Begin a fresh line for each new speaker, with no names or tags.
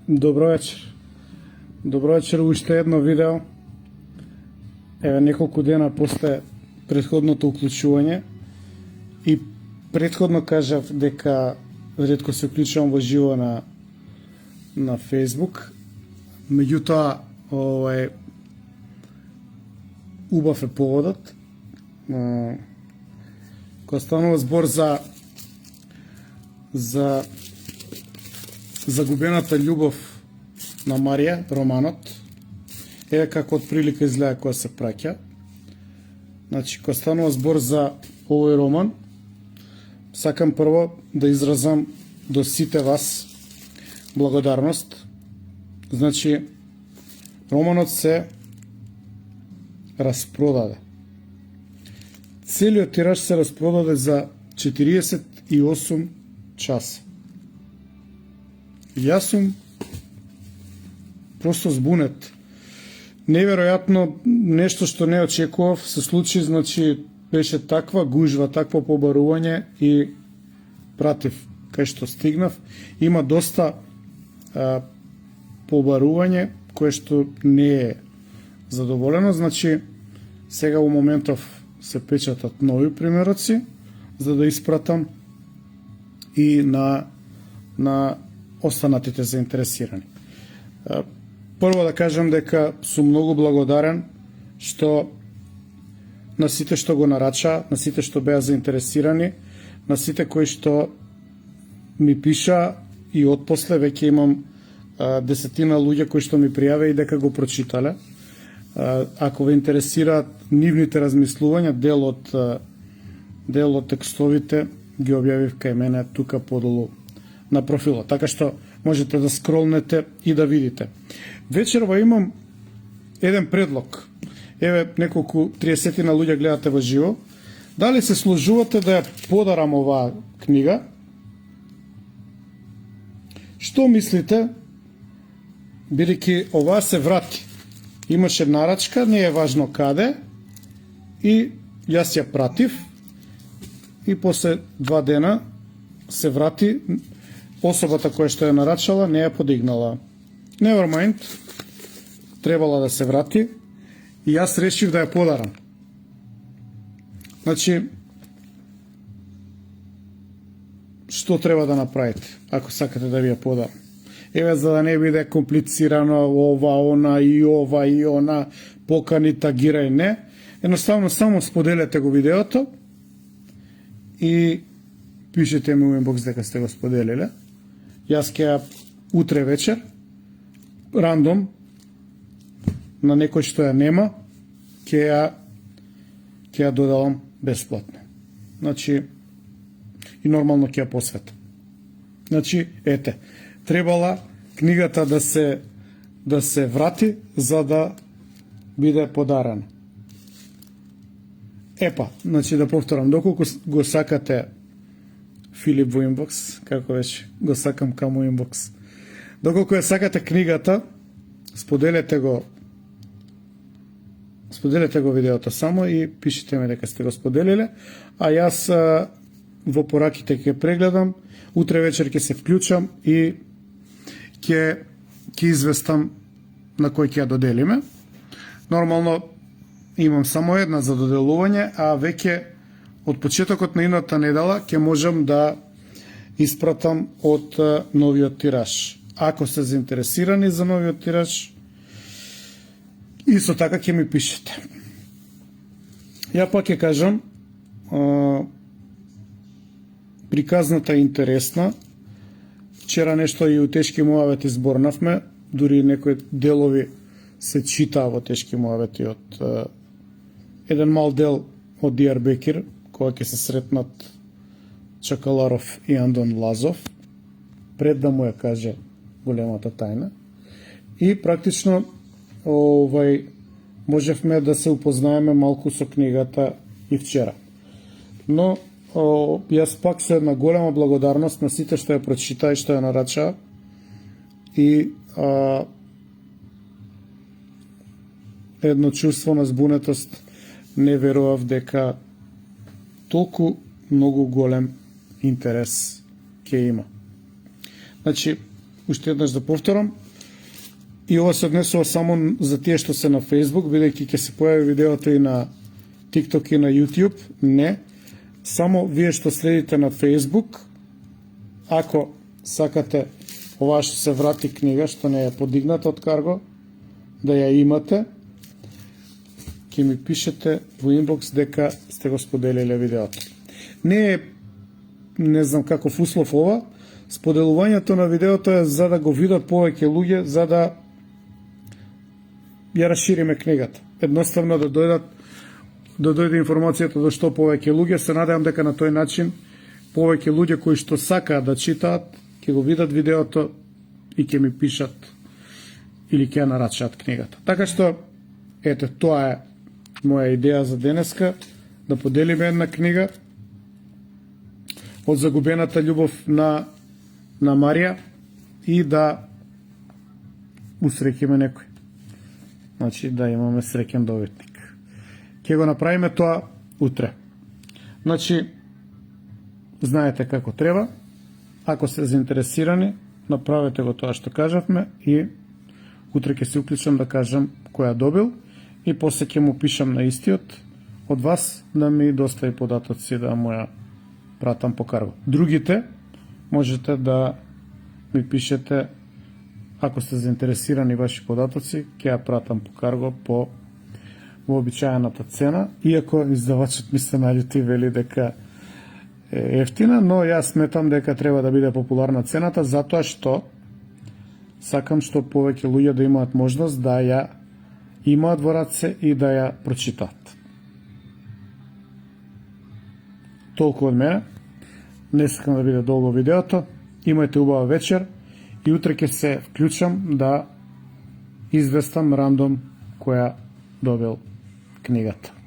Добро вечер. Добро вечер, уште едно видео. Еве неколку дена после претходното уклучување и претходно кажав дека ретко се уклучувам во живо на Facebook. Меѓутоа, убав е поводот. Кога станува збор за загубената љубов на Марија, романот, еве како од прилика изгледа кога се праќа. Значи, кога станува збор за овој роман, сакам прво да изразам до сите вас благодарност. Значи, романот се распродаде. Целиот тираж се распродаде за 48 часа. Јас сум просто збунет. Неверојатно, нешто што не очекував се случи, значи беше таква гужва, такво побарување и пратив кај што стигнав. Има доста побарување кое што не е задоволено, значи сега во моментов се печатат нови примероци за да испратам и на останатите заинтересирани. Прво да кажам дека сум многу благодарен што на сите што го нарача, на сите што беа заинтересирани, на сите кои што ми пиша и отпосле веќе имам десетина луѓе кои што ми пријаве и дека го прочитале. Ако ве интересираат нивните размислувања, дел од текстовите ги објавив кај мене тука подолу на профилот, така што можете да скролнете и да видите. Вечерва имам еден предлог. Еве неколку 30 на луѓе гледате во живо. Дали се сложувате да ја подарам оваа книга? Што мислите? Бидејќи оваа се врати. Имаше нарачка, не е важно каде, и јас ја пратив и после 2 дена се врати. Особата која што ја нарачала не ја подигнала. Never mind, требала да се врати и јас решив да ја подарам. Значи, што треба да направите ако сакате да ви ја подарам? Еве, за да не биде комплицирано ова и она, покани, тагирај, не. Едноставно само споделете го видеото и пишете ми у инбокс дека сте го споделиле. Јас ќе ја утре вечер, рандом, на некој што ја нема, ќе ја додавам бесплатно. Значи, и нормално ќе ја посветам. Значи, ете, требала книгата да се врати за да биде подарена. Епа, значи да повторам, доколку го сакате Филип во инбокс, како беше, го сакам каму инбокс. Доколку ја сакате книгата, споделете го видеото само и пишете ми дека сте го споделиле, а јас во пораките ќе прегледам, утре вечер ќе се вклучам и ќе известам на кој ќе ја доделиме. Нормално имам само една за доделување, а веќе од почетокот на идната недела ќе можам да испратам од новиот тираж. Ако сте заинтересирани за новиот тираж, исто така ќе ми пишете. Ја пак ќе кажам, приказната е интересна. Вчера нешто и у тешки муавети зборнавме, дури некои делови се читаа во тешки муавети од еден мал дел од Дијарбекир, кога ќе се сретнат Чакаларов и Андон Лазов, пред да му ја каже големата тајна. И практично можевме да се упознаеме малку со книгата и вчера. Но јас пак со една голема благодарност на сите што ја прочитаа и што ја нарачаа и едно чувство на збунетост. Не верував дека толку многу голем интерес ќе има. Значи, уште еднаш да повторам, и ова се однесува само за тие што се на Facebook, бидејќи ќе се појави видеото и на TikTok и на YouTube. Не, само вие што следите на Facebook, ако сакате ова што се врати книга, што не е подигната од Карго, да ја имате, ќе ми пишете во инбокс дека сте го споделиле видеото. Не знам каков услов ова, споделувањето на видеото е за да го видат повеќе луѓе, за да ја расшириме книгата. Едноставно да дојде информацијата до што повеќе луѓе. Се надевам дека на тој начин повеќе луѓе кои што сакаат да читаат, ќе го видат видеото и ќе ми пишат или ќе ја нарачаат книгата. Така што, ете, тоа е моја идеја за денеска, да поделиме една книга од загубената љубов на Марија и да усреќиме некој. Значи, да имаме среќен доветник. Ќе го направиме тоа утре. Значи, знаете како треба. Ако сте заинтересирани, направете го тоа што кажавме и утре ќе се уклучам да кажам кој ја добил и после ќе му пишам на истиот од вас да ми достави податоци да му ја пратам по Карго. Другите можете да ми пишете, ако сте заинтересирани ваши податоци, ќе ја пратам по Карго по вообичаената цена, иако издавачот ми се наљути, вели дека е ефтина, но јас сметам дека треба да биде популарна цената, затоа што сакам што повеќе луѓе да имаат можност да ја имаат во раце и да ја прочитаат. Толку од мене. Не сакам да биде долго видеото. Имајте убава вечер и утре ќе се вклучам да известам рандом која добил книгата.